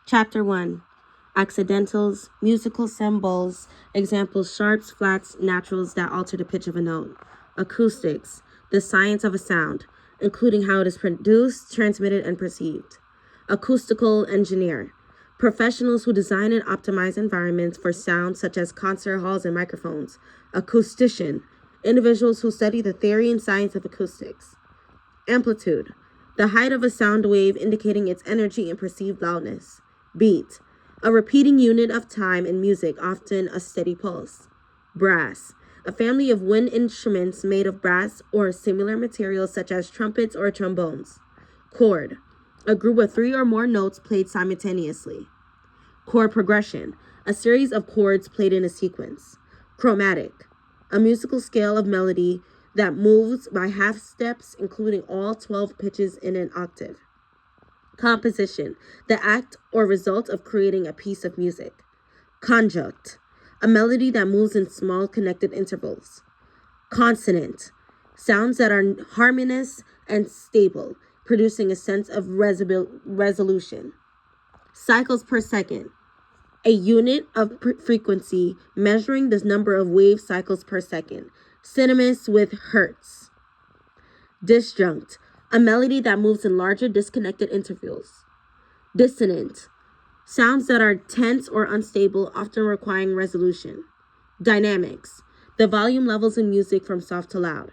Chapter 1. Accidentals, musical symbols, examples sharps, flats, naturals that alter the pitch of a note. Acoustics, the science of a sound, including how it is produced, transmitted, and perceived. Acoustical engineer, professionals who design and optimize environments for sound such as concert halls and microphones. Acoustician, individuals who study the theory and science of acoustics. Amplitude, the height of a sound wave indicating its energy and perceived loudness. Beat, a repeating unit of time in music, often a steady pulse. Brass, a family of wind instruments made of brass or similar materials such as trumpets or trombones. Chord, a group of 3 or more notes played simultaneously. Chord progression, a series of chords played in a sequence. Chromatic, a musical scale of melody that moves by half steps, including all 12 pitches in an octave. Composition, the act or result of creating a piece of music. Conjunct, a melody that moves in small connected intervals. Consonant, sounds that are harmonious and stable, producing a sense of resolution. Cycles per second, a unit of frequency measuring the number of wave cycles per second, synonymous with hertz. Disjunct, a melody that moves in larger disconnected intervals. Dissonant, sounds that are tense or unstable, often requiring resolution. Dynamics, the volume levels in music from soft to loud.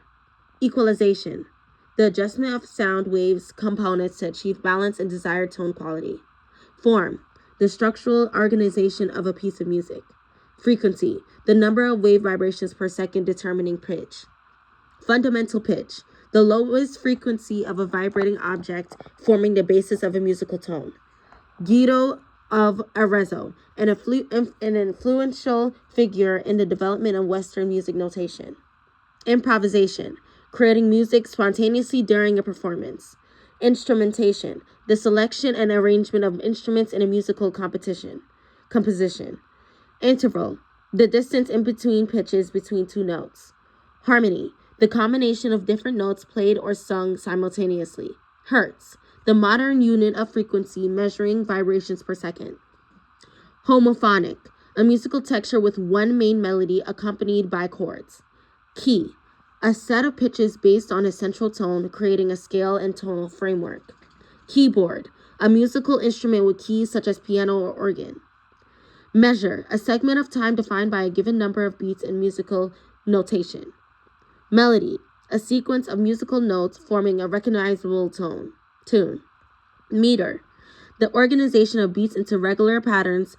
Equalization, the adjustment of sound waves components to achieve balance and desired tone quality. Form, the structural organization of a piece of music. Frequency, the number of wave vibrations per second determining pitch. Fundamental pitch, the lowest frequency of a vibrating object forming the basis of a musical tone. Guido of Arezzo, an influential figure in the development of Western music notation. Improvisation, creating music spontaneously during a performance. Instrumentation, the selection and arrangement of instruments in a musical composition. Interval, the distance in between pitches between 2 notes. Harmony, the combination of different notes played or sung simultaneously. Hertz, the modern unit of frequency measuring vibrations per second. Homophonic, a musical texture with one main melody accompanied by chords. Key, a set of pitches based on a central tone, creating a scale and tonal framework. Keyboard, a musical instrument with keys such as piano or organ. Measure, a segment of time defined by a given number of beats in musical notation. Melody, a sequence of musical notes forming a recognizable tune. Meter, the organization of beats into regular patterns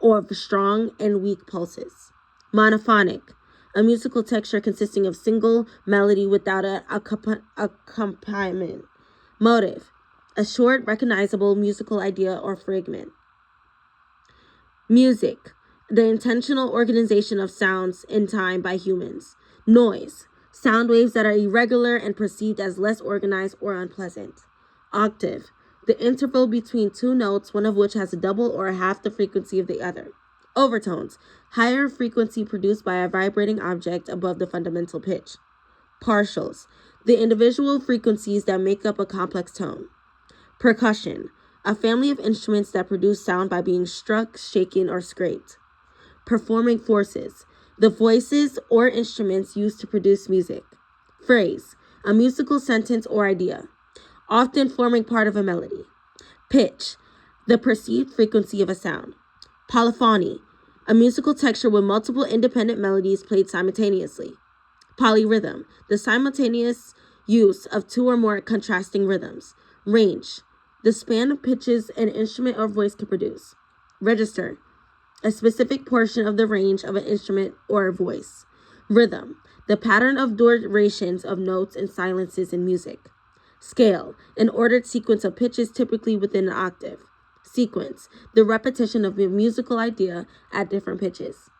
of strong and weak pulses. Monophonic, a musical texture consisting of single melody without an accompaniment. Motive, a short, recognizable musical idea or fragment. Music, the intentional organization of sounds in time by humans. Noise, sound waves that are irregular and perceived as less organized or unpleasant. Octave, the interval between 2 notes, one of which has a double or half the frequency of the other. Overtones, higher frequency produced by a vibrating object above the fundamental pitch. Partials, the individual frequencies that make up a complex tone. Percussion, a family of instruments that produce sound by being struck, shaken, or scraped. Performing forces, the voices or instruments used to produce music. Phrase, a musical sentence or idea, often forming part of a melody. Pitch, the perceived frequency of a sound. Polyphony, a musical texture with multiple independent melodies played simultaneously. Polyrhythm, the simultaneous use of 2 or more contrasting rhythms. Range, the span of pitches an instrument or voice can produce. Register, a specific portion of the range of an instrument or a voice. Rhythm, the pattern of durations of notes and silences in music. Scale, an ordered sequence of pitches typically within an octave. Sequence, the repetition of a musical idea at different pitches.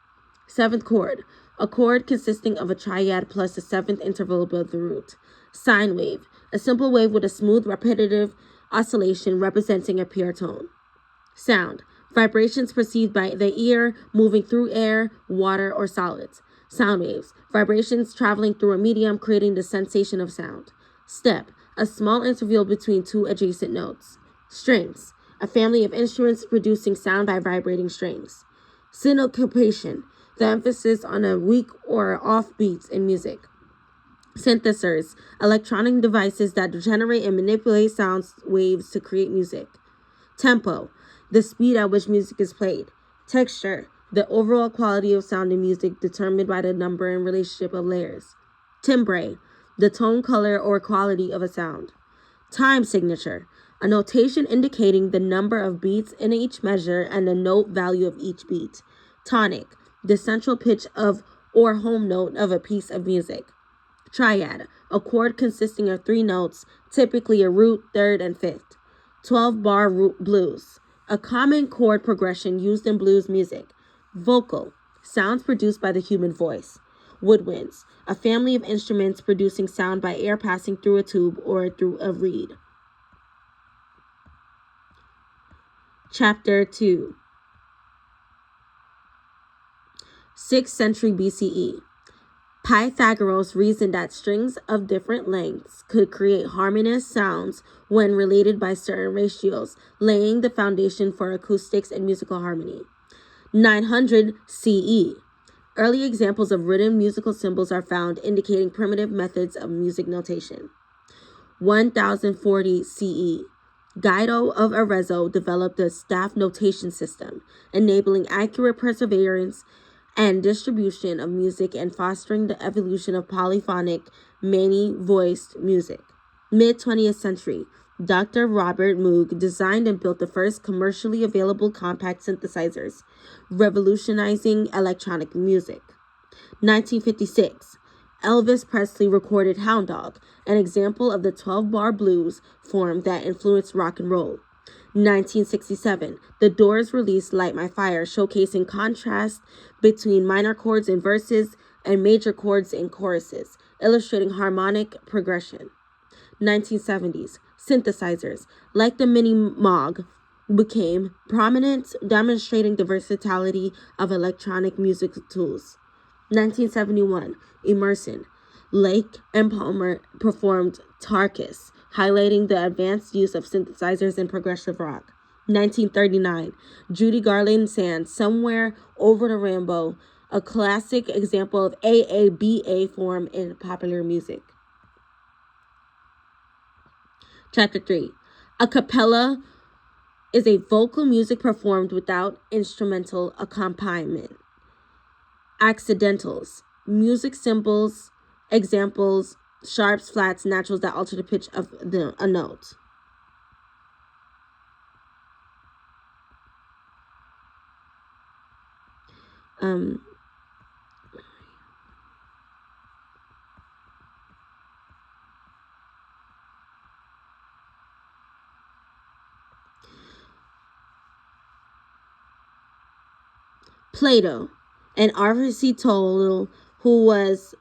Seventh chord, a chord consisting of a triad plus a 7th interval above the root. Sine wave, a simple wave with a smooth, repetitive oscillation representing a pure tone. Sound, vibrations perceived by the ear moving through air, water, or solids. Sound waves, vibrations traveling through a medium creating the sensation of sound. Step, a small interval between 2 adjacent notes. Strengths, a family of instruments producing sound by vibrating strings. Syncopation, the emphasis on a weak or off beats in music. Synthesizers, electronic devices that generate and manipulate sound waves to create music. Tempo, the speed at which music is played. Texture, the overall quality of sound in music determined by the number and relationship of layers. Timbre, the tone, color, or quality of a sound. Time signature, a notation indicating the number of beats in each measure and the note value of each beat. Tonic, the central pitch of or home note of a piece of music. Triad, a chord consisting of 3 notes, typically a root, third, and fifth. 12-bar blues, a common chord progression used in blues music. Vocal, sounds produced by the human voice. Woodwinds, a family of instruments producing sound by air passing through a tube or through a reed. Chapter 2. 6th century BCE. Pythagoras reasoned that strings of different lengths could create harmonious sounds when related by certain ratios, laying the foundation for acoustics and musical harmony. 900 CE. Early examples of written musical symbols are found, indicating primitive methods of music notation. 1040 CE. Guido of Arezzo developed a staff notation system, enabling accurate perseverance and distribution of music and fostering the evolution of polyphonic, many-voiced music. Mid-20th century, Dr. Robert Moog designed and built the first commercially available compact synthesizers, revolutionizing electronic music. 1956, Elvis Presley recorded Hound Dog, an example of the 12-bar blues form that influenced rock and roll. 1967, The Doors released Light My Fire, showcasing contrast between minor chords in verses and major chords in choruses, illustrating harmonic progression. 1970s, synthesizers, like the Mini Moog, became prominent, demonstrating the versatility of electronic music tools. 1971, Emerson, Lake and Palmer performed Tarkus, highlighting the advanced use of synthesizers in progressive rock. 1939, Judy Garland sang Somewhere Over the Rainbow, a classic example of AABA form in popular music. Chapter 3. A cappella is a vocal music performed without instrumental accompaniment. Accidentals, music symbols, examples, sharps, flats, naturals that alter the pitch of a note. Plato, and Aristotle, who was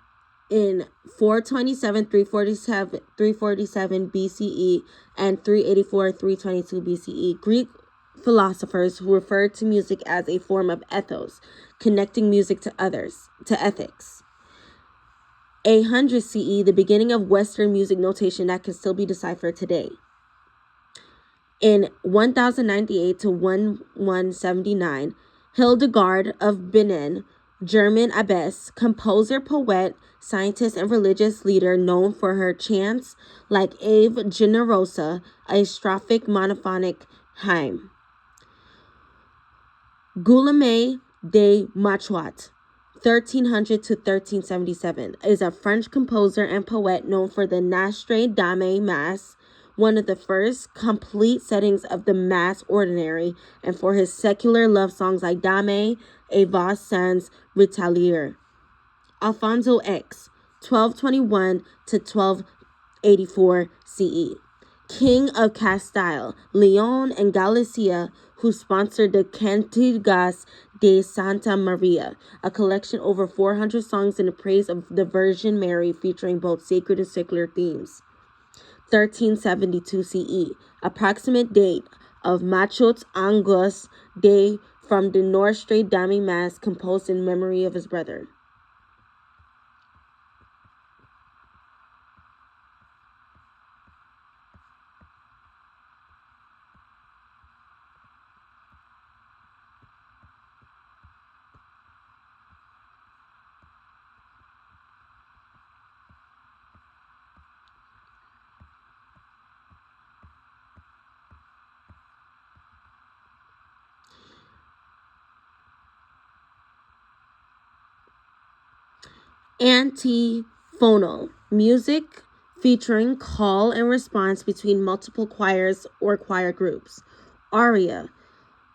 in 427, 347 BCE and 384, 322 BCE. Greek philosophers who referred to music as a form of ethos, connecting music to others, to ethics. 800 CE, the beginning of Western music notation that can still be deciphered today. In 1098 to 1179, Hildegard of Bingen, German abbess, composer, poet, scientist, and religious leader known for her chants like Ave Generosa, a strophic monophonic hymn. Guillaume de Mauchouat, 1300 to 1377, is a French composer and poet known for the Nostre Dame Mass, one of the first complete settings of the Mass Ordinary, and for his secular love songs like Dame et vos sans retalier. Alfonso X, 1221 to 1284 CE, King of Castile, Leon, and Galicia, who sponsored the Cantigas de Santa Maria, a collection over 400 songs in the praise of the Virgin Mary featuring both sacred and secular themes. 1372 CE, approximate date of Machut Angus Day from the Nostre Dame Mass composed in memory of his brother. Antiphonal music featuring call and response between multiple choirs or choir groups. Aria,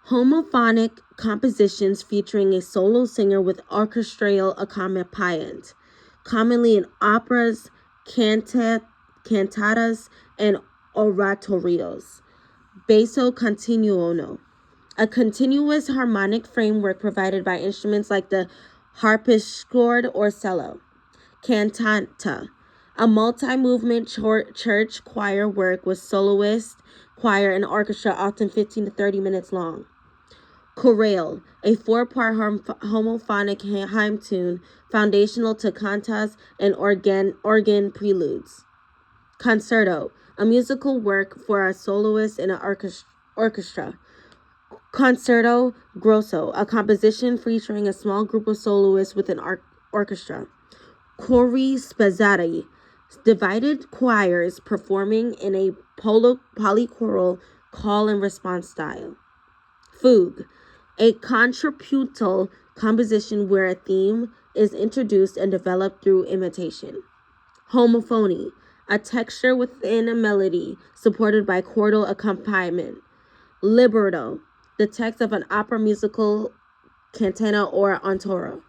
homophonic compositions featuring a solo singer with orchestral accompaniment, commonly in operas, cantatas, and oratorios. Basso continuo, a continuous harmonic framework provided by instruments like the harpsichord or cello. Cantata, a multi-movement church choir work with soloist, choir, and orchestra, often 15 to 30 minutes long. Chorale, a four-part homophonic hymn tune foundational to cantas and organ preludes. Concerto, a musical work for a soloist and an orchestra. Concerto grosso, a composition featuring a small group of soloists with an orchestra. Cori spezzati, divided choirs performing in a polychoral call and response style. Fugue, a contrapuntal composition where a theme is introduced and developed through imitation. Homophony, a texture within a melody supported by chordal accompaniment. Libretto, the text of an opera, musical, cantata, or antoro.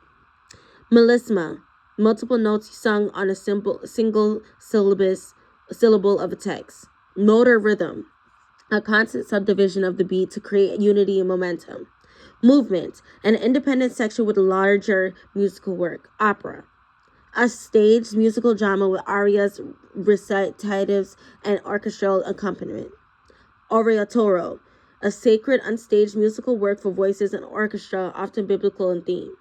Melisma, multiple notes sung on a single syllable of a text. Motor rhythm, a constant subdivision of the beat to create unity and momentum. Movement, an independent section with larger musical work. Opera, a staged musical drama with arias, recitatives, and orchestral accompaniment. Oratorio, a sacred unstaged musical work for voices and orchestra, often biblical in theme.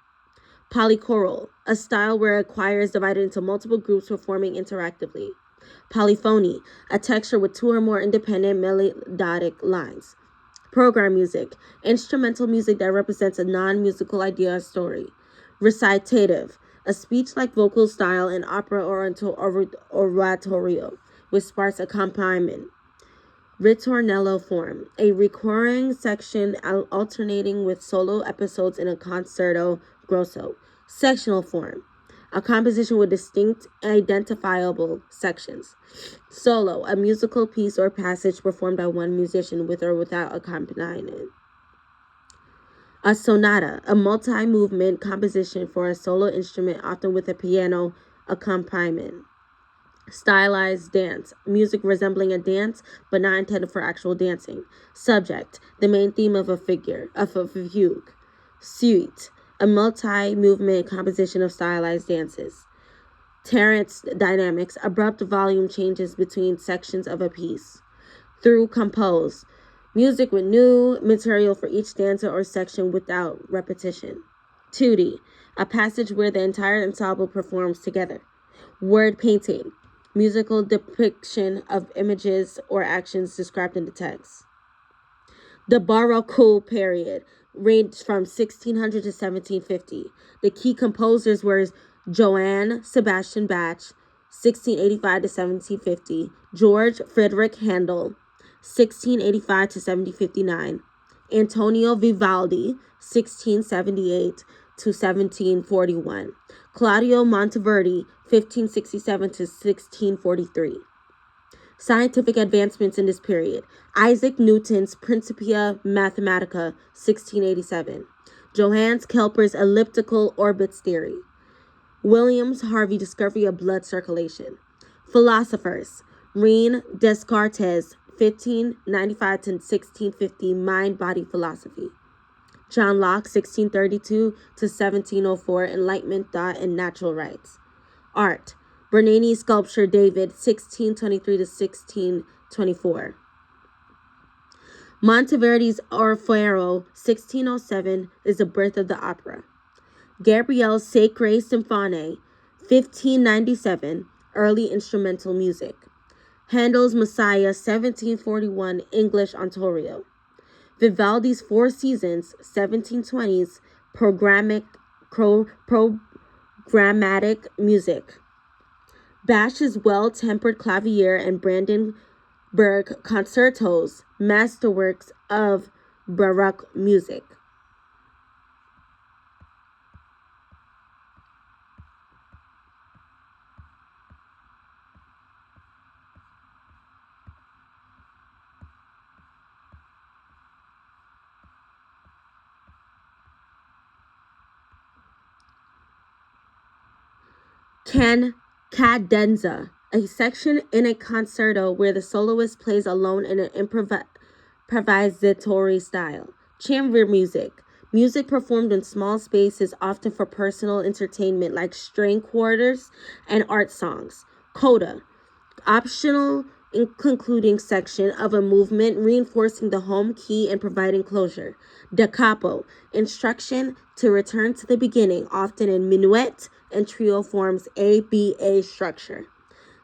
Polychoral, a style where a choir is divided into multiple groups performing interactively. Polyphony, a texture with two or more independent melodic lines. Program music, instrumental music that represents a non-musical idea or story. Recitative, a speech-like vocal style in opera or oratorio with sparse accompaniment. Ritornello form, a recurring section alternating with solo episodes in a concerto grosso. Sectional form, a composition with distinct identifiable sections. Solo, a musical piece or passage performed by one musician with or without accompaniment. A sonata, a multi-movement composition for a solo instrument, often with a piano accompaniment. Stylized dance, music resembling a dance but not intended for actual dancing. Subject, the main theme of a fugue. Suite, a multi-movement composition of stylized dances. Terence dynamics, abrupt volume changes between sections of a piece. Through compose, music with new material for each stanza or section without repetition. Tutti, a passage where the entire ensemble performs together. Word painting, musical depiction of images or actions described in the text. The Baroque period ranged from 1600 to 1750. The key composers were Johann Sebastian Bach, 1685 to 1750, George Friedrich Handel, 1685 to 1759, Antonio Vivaldi, 1678 to 1741, Claudio Monteverdi, 1567 to 1643. Scientific advancements in this period. Isaac Newton's Principia Mathematica, 1687. Johannes Kepler's elliptical orbits theory. William Harvey's discovery of blood circulation. Philosophers. René Descartes, 1595 to 1650, mind-body philosophy. John Locke, 1632 to 1704, Enlightenment thought and natural rights. Art. Bernini sculpture David, 1623 to 1624. Monteverdi's Orfeo, 1607, is the birth of the opera. Gabriel's Sacre Symphonie, 1597, early instrumental music. Handel's Messiah, 1741, English Ontario. Vivaldi's Four Seasons, 1720s, programmatic music. Bach's Well-Tempered Clavier and Brandenburg Concertos, masterworks of Baroque music. Cadenza, a section in a concerto where the soloist plays alone in an improvisatory style. Chamber music, music performed in small spaces, often for personal entertainment, like string quarters and art songs. Coda, optional concluding section of a movement, reinforcing the home key and providing closure. Da capo, instruction to return to the beginning, often in minuet and trio forms, ABA structure.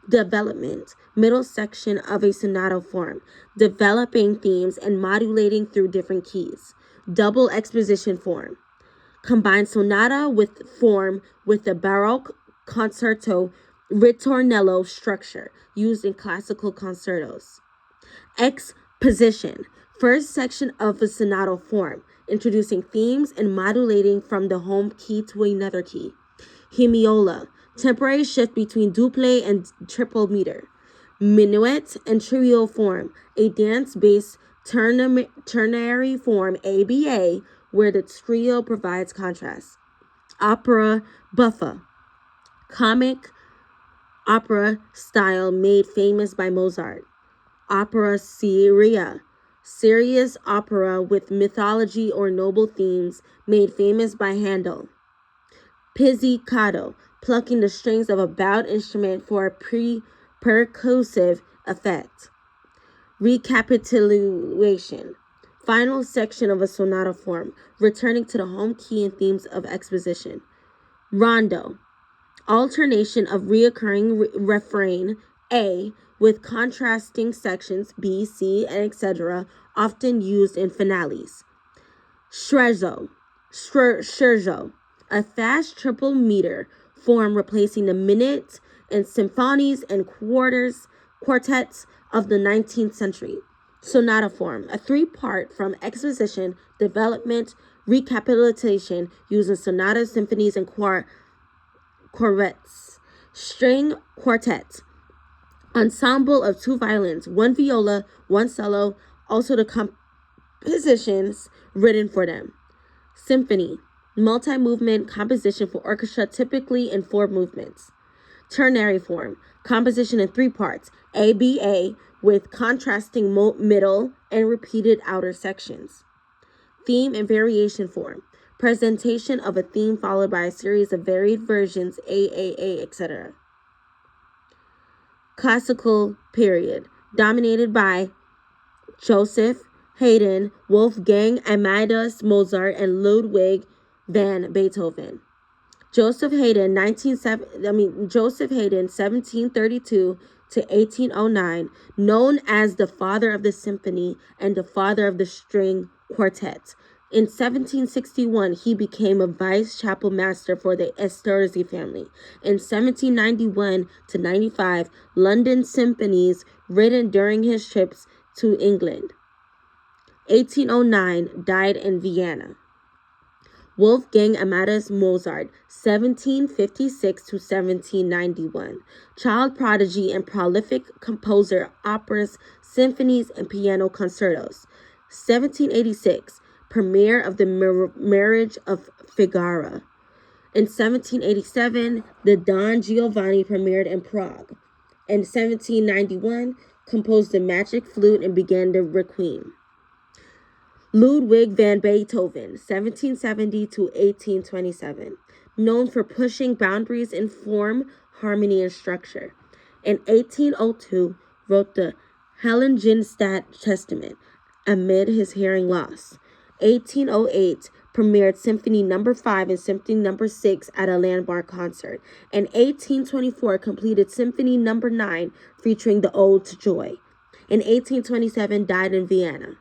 Development, middle section of a sonata form, developing themes and modulating through different keys. Double exposition form, combines sonata with form with the Baroque concerto ritornello structure used in classical concertos. Exposition, first section of a sonata form, introducing themes and modulating from the home key to another key. Hemiola, temporary shift between duple and triple meter. Minuet and trio form, a dance-based ternary form, ABA, where the trio provides contrast. Opera buffa, comic opera style made famous by Mozart. Opera seria, serious opera with mythology or noble themes made famous by Handel. Pizzicato, plucking the strings of a bowed instrument for a percussive effect. Recapitulation, final section of a sonata form, returning to the home key and themes of exposition. Rondo, alternation of reoccurring refrain A with contrasting sections B, C, and etc., often used in finales. Scherzo, a fast triple meter form replacing the minute and symphonies and quartets of the 19th century. Sonata form, a three-part from exposition, development, recapitulation, used in sonatas, symphonies, and quartets. String quartet, ensemble of two violins, one viola, one cello, also the compositions written for them. Symphony, multi-movement composition for orchestra, typically in 4 movements. Ternary form, composition in 3 parts, ABA, with contrasting middle and repeated outer sections. Theme and variation form, presentation of a theme followed by a series of varied versions, AAA, etc. Classical period, dominated by Joseph Haydn, Wolfgang Amadeus Mozart, and Ludwig van Beethoven. Joseph Haydn, 1732 to 1809, known as the father of the symphony and the father of the string quartet. In 1761, he became a vice chapel master for the Esterhazy family. In 1791 to 95, London symphonies written during his trips to England. 1809, died in Vienna. Wolfgang Amadeus Mozart, 1756 to 1791, child prodigy and prolific composer, operas, symphonies, and piano concertos. 1786, premiere of the Marriage of Figaro. In 1787, the Don Giovanni premiered in Prague. In 1791, composed the Magic Flute and began the Requiem. Ludwig van Beethoven, 1770 to 1827, known for pushing boundaries in form, harmony, and structure. In 1802, wrote the Heiligenstadt Testament amid his hearing loss. 1808, premiered Symphony No. 5 and Symphony No. 6 at a landmark concert. In 1824, completed Symphony No. 9, featuring the Ode to Joy. In 1827, died in Vienna.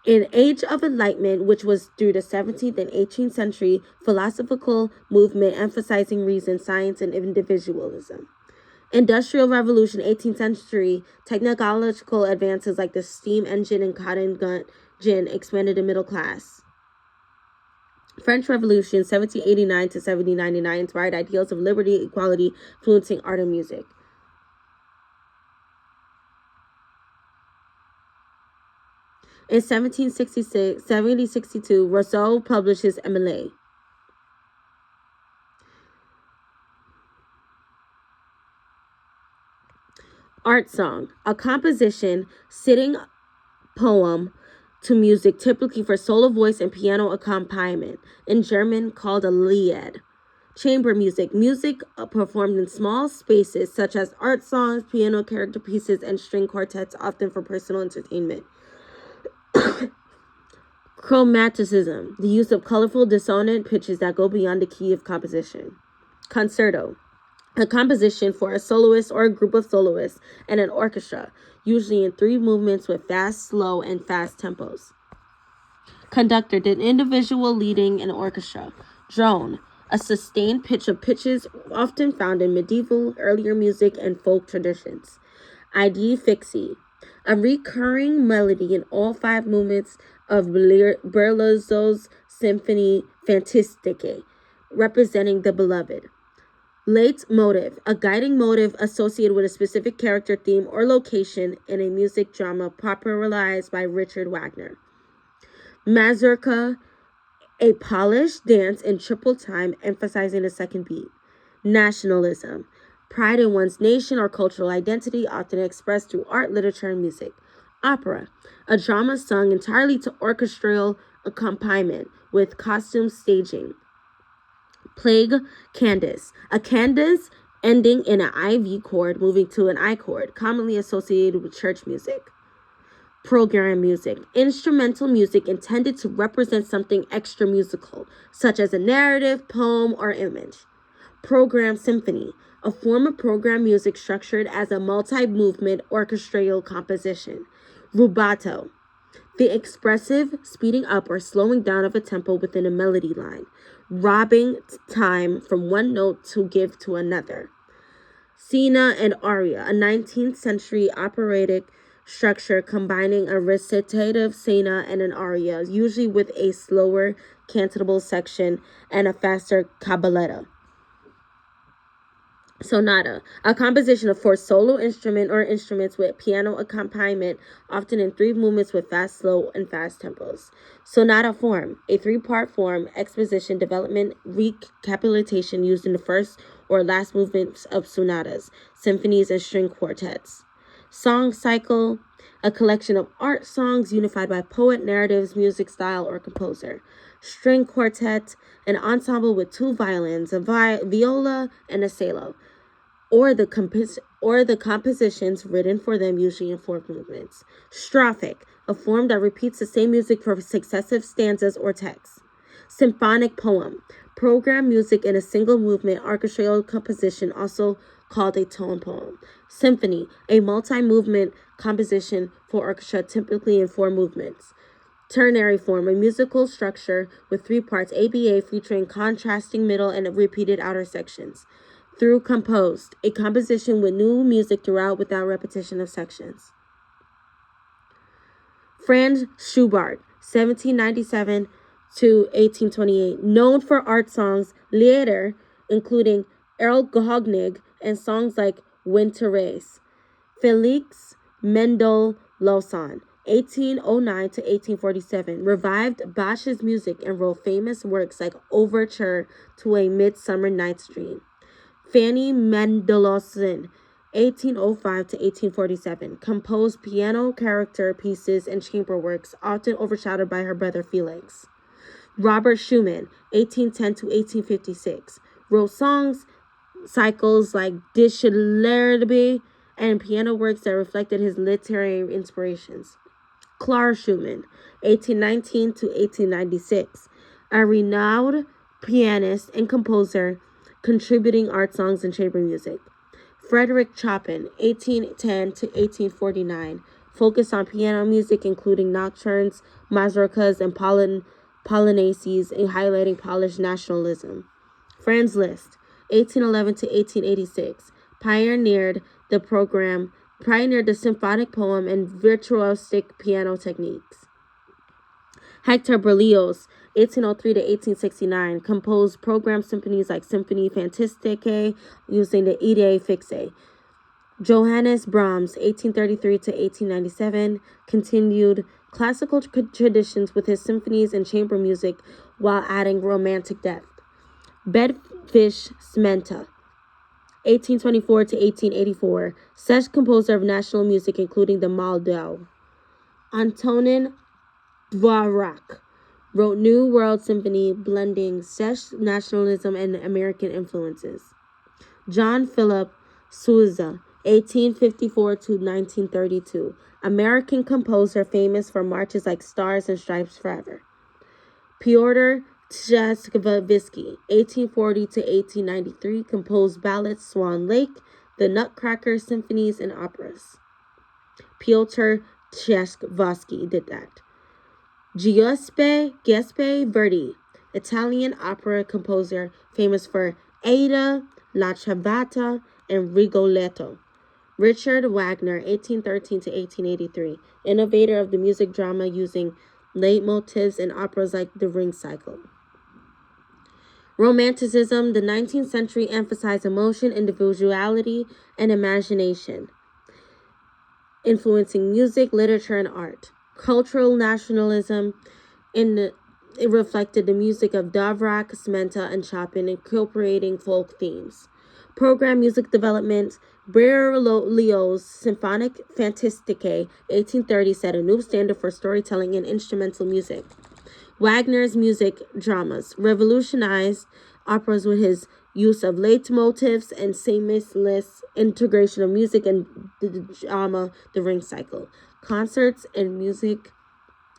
In Age of Enlightenment, which was through the 17th and 18th century, philosophical movement emphasizing reason, science, and individualism. Industrial Revolution, 18th century, technological advances like the steam engine and cotton gin expanded the middle class. French Revolution, 1789 to 1799, inspired ideals of liberty, equality, influencing art and music. In 1762, Rousseau published his Emile. Art song, a composition, sitting poem to music, typically for solo voice and piano accompaniment, in German called a Lied. Chamber music, music performed in small spaces such as art songs, piano character pieces, and string quartets, often for personal entertainment. Chromaticism, the use of colorful dissonant pitches that go beyond the key of composition. Concerto, a composition for a soloist or a group of soloists and an orchestra, usually in 3 movements with fast, slow, and fast tempos. Conductor, the individual leading an orchestra. Drone, a sustained pitch of pitches often found in medieval, earlier music, and folk traditions. Idee fixie, a recurring melody in all 5 movements of Berlioz's Symphony Fantastique, representing the beloved. Leitmotif, a guiding motive associated with a specific character, theme, or location in a music drama popularized by Richard Wagner. Mazurka, a polished dance in triple time emphasizing the second beat. Nationalism, pride in one's nation or cultural identity, often expressed through art, literature, and music. Opera, a drama sung entirely to orchestral accompaniment with costume staging. Plague Candace, a Candace ending in an IV chord moving to an I chord, commonly associated with church music. Program music, instrumental music intended to represent something extra musical, such as a narrative, poem, or image. Program symphony, a form of program music structured as a multi-movement orchestral composition. Rubato, the expressive speeding up or slowing down of a tempo within a melody line, robbing time from one note to give to another. Scena and aria, a 19th century operatic structure combining a recitative scena and an aria, usually with a slower cantable section and a faster cabaletta. Sonata, a composition of 4 solo instrument or instruments with piano accompaniment, often in 3 movements with fast, slow, and fast tempos. Sonata form, a 3-part form, exposition, development, recapitulation used in the first or last movements of sonatas, symphonies, and string quartets. Song cycle, a collection of art songs unified by poet, narratives, music style, or composer. String quartet, an ensemble with 2 violins, a viola, and a cello, or the compositions written for them, usually in 4 movements. Strophic, a form that repeats the same music for successive stanzas or texts. Symphonic poem, program music in a single movement orchestral composition, also called a tone poem. Symphony, a multi-movement composition for orchestra, typically in 4 movements. Ternary form, a musical structure with 3 parts, ABA, featuring contrasting middle and repeated outer sections. Through composed, a composition with new music throughout without repetition of sections. Franz Schubert, 1797 to 1828, known for art songs, Lieder, including Erlkönig, and songs like Winterreise. Felix Mendelssohn, 1809 to 1847, revived Bach's music and wrote famous works like Overture to a Midsummer Night's Dream. Fanny Mendelssohn, 1805 to 1847, composed piano character pieces and chamber works, often overshadowed by her brother Felix. Robert Schumann, 1810 to 1856, wrote songs cycles like Die Schillerliebe and piano works that reflected his literary inspirations. Clara Schumann, 1819 to 1896, a renowned pianist and composer, contributing art songs and chamber music. Frederick Chopin, 1810 to 1849, focused on piano music, including nocturnes, mazurkas, and polonaises, and highlighting Polish nationalism. Franz Liszt, 1811 to 1886, pioneered the symphonic poem and virtuosic piano techniques. Hector Berlioz, 1803 to 1869, composed programmed symphonies like Symphony Fantastique using the Idee fixe. Johannes Brahms, 1833 to 1897, continued classical traditions with his symphonies and chamber music while adding romantic depth. Bedřich Smetana, 1824 to 1884, Czech composer of national music, including the Moldau. Antonin Dvorak wrote New World Symphony, blending Czech nationalism and American influences. John Philip Sousa, 1854 to 1932, American composer famous for marches like Stars and Stripes Forever. Pyotr Tchaikovsky, 1840 to 1893, composed ballads Swan Lake, the Nutcracker symphonies, and operas. Pyotr Tchaikovsky did that. Giuseppe Verdi, Italian opera composer famous for Aida, La Traviata, and Rigoletto. Richard Wagner, 1813 to 1883, innovator of the music drama using leitmotifs in operas like The Ring Cycle. Romanticism, the 19th century emphasized emotion, individuality, and imagination, influencing music, literature, and art. Cultural nationalism, it reflected the music of Dvorak, Smenta, and Chopin, incorporating folk themes. Program music development, Berlioz's Symphonic Fantastique, 1830, set a new standard for storytelling and instrumental music. Wagner's music dramas revolutionized operas with his use of leitmotifs and seamless integration of music and the drama, The Ring Cycle. Concerts and music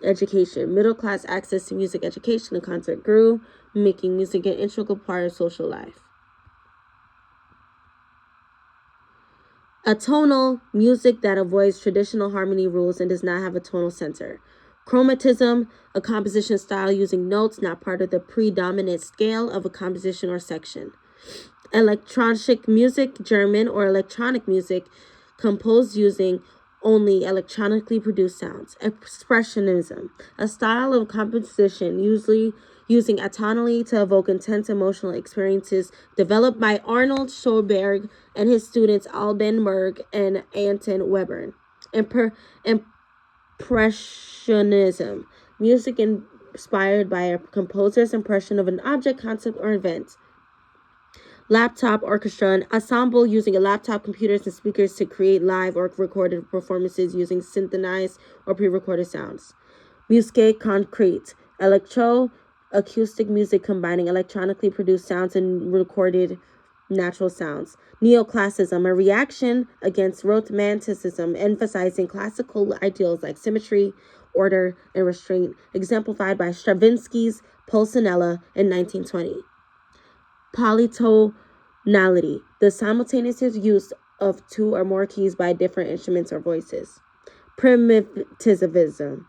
education. Middle class access to music education and concert grew, making music an integral part of social life. Atonal, music that avoids traditional harmony rules and does not have a tonal center. Chromatism, a composition style using notes not part of the predominant scale of a composition or section. Electronic music, German, or electronic music, composed using only electronically produced sounds. Expressionism, a style of composition usually using atonally to evoke intense emotional experiences, developed by Arnold Schoenberg and his students Alban Berg and Anton Webern. Impressionism, music inspired by a composer's impression of an object, concept, or event. Laptop orchestra, an ensemble using a laptop, computers, and speakers to create live or recorded performances using synthesized or pre-recorded sounds. Musique concrete, electro-acoustic music combining electronically produced sounds and recorded natural sounds. Neoclassicism, a reaction against Romanticism, emphasizing classical ideals like symmetry, order, and restraint, exemplified by Stravinsky's Pulcinella in 1920. Polytonality, the simultaneous use of two or more keys by different instruments or voices. Primitivism,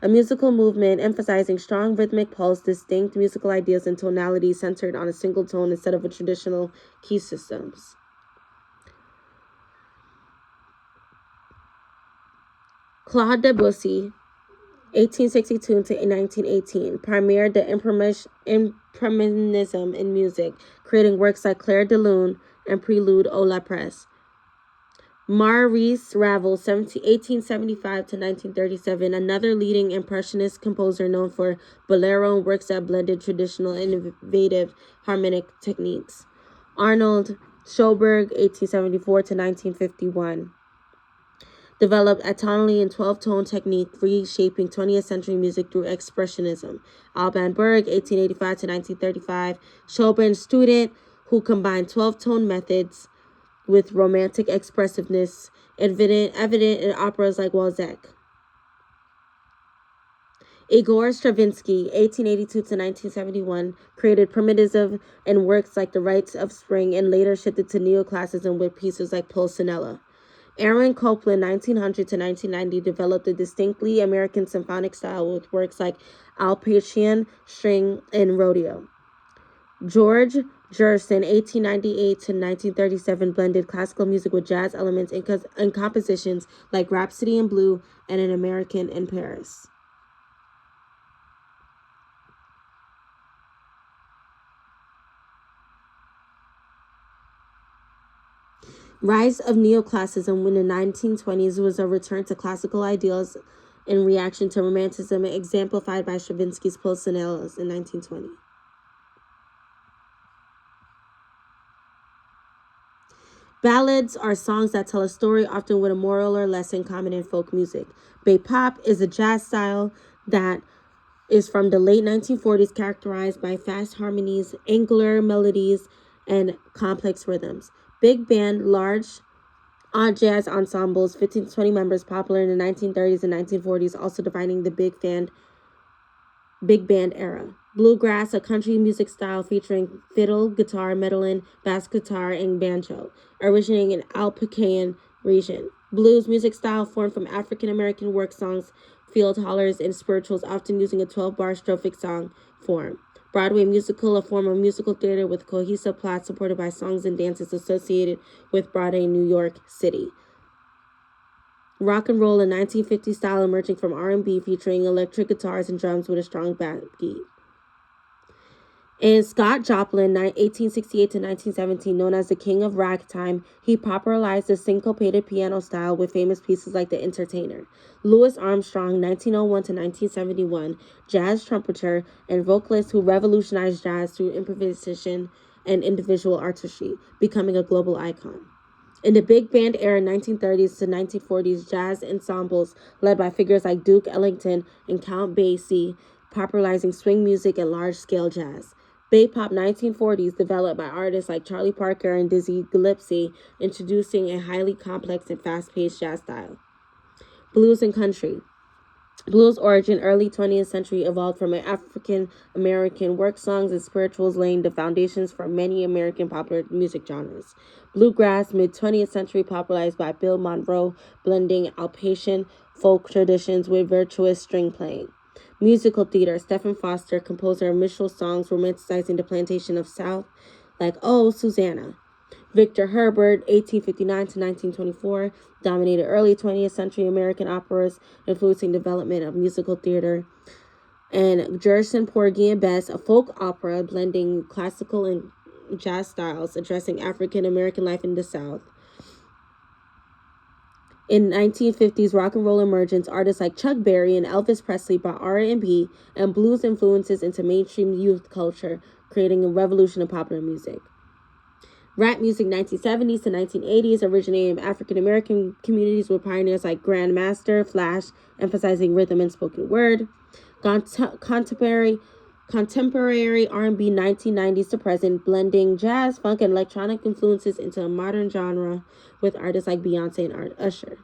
a musical movement emphasizing strong rhythmic pulse, distinct musical ideas, and tonalities centered on a single tone instead of a traditional key systems. Claude Debussy, 1862 to 1918, pioneered the Impressionism in music, creating works like Clair de Lune and Prelude aux Lapres. Maurice Ravel, 1875 to 1937, another leading Impressionist composer known for bolero and works that blended traditional and innovative harmonic techniques. Arnold Schoenberg, 1874 to 1951. Developed atonally and 12-tone technique, reshaping 20th century music through expressionism. Alban Berg, 1885 to 1935, Chopin's student who combined 12-tone methods with romantic expressiveness, evident in operas like Wozzeck. Igor Stravinsky, 1882 to 1971, created primitivism in works like The Rites of Spring and later shifted to neoclassicism with pieces like Pulcinella. Aaron Copland, 1900 to 1990, developed a distinctly American symphonic style with works like Alpatchian, String, and Rodeo. George Gershon, 1898 to 1937, blended classical music with jazz elements in compositions like Rhapsody in Blue and An American in Paris. Rise of neoclassicism in the 1920s was a return to classical ideals in reaction to Romanticism, exemplified by Stravinsky's Pulcinella in 1920. Ballads are songs that tell a story, often with a moral or lesson common in folk music. Bebop is a jazz style that is from the late 1940s, characterized by fast harmonies, angular melodies, and complex rhythms. Big band, large odd jazz ensembles, 15 to 20 members, popular in the 1930s and 1940s, also defining the big band era. Bluegrass, a country music style featuring fiddle, guitar, mandolin, bass guitar, and banjo, originating in Alpacan region. Blues music style formed from African American work songs, field hollers, and spirituals, often using a 12-bar strophic song form. Broadway musical, a form of musical theater with cohesive plot supported by songs and dances associated with Broadway, New York City. Rock and roll, a 1950s style emerging from R&B, featuring electric guitars and drums with a strong backbeat. And Scott Joplin, 1868 to 1917, known as the King of Ragtime, he popularized the syncopated piano style with famous pieces like The Entertainer. Louis Armstrong, 1901 to 1971, jazz trumpeter and vocalist who revolutionized jazz through improvisation and individual artistry, becoming a global icon. In the big band era, 1930s to 1940s, jazz ensembles led by figures like Duke Ellington and Count Basie, popularizing swing music and large-scale jazz. Bebop 1940s, developed by artists like Charlie Parker and Dizzy Gillespie, introducing a highly complex and fast-paced jazz style. Blues and country. Blues origin, early 20th century, evolved from African American work songs and spirituals, laying the foundations for many American popular music genres. Bluegrass, mid-20th century, popularized by Bill Monroe, blending Appalachian folk traditions with virtuous string playing. Musical theater, Stephen Foster, composer of minstrel songs romanticizing the plantation of South, like Oh, Susanna. Victor Herbert, 1859 to 1924, dominated early 20th century American operas, influencing development of musical theater. And Gershon, Porgy and Bess, a folk opera blending classical and jazz styles, addressing African American life in the South. In 1950s rock and roll emergence, artists like Chuck Berry and Elvis Presley brought R&B and blues influences into mainstream youth culture, creating a revolution in popular music. Rap music, 1970s to 1980s, originating in African American communities with pioneers like Grandmaster Flash, emphasizing rhythm and spoken word. Contemporary R&B, 1990s to present, blending jazz, funk, and electronic influences into a modern genre with artists like Beyonce and Usher.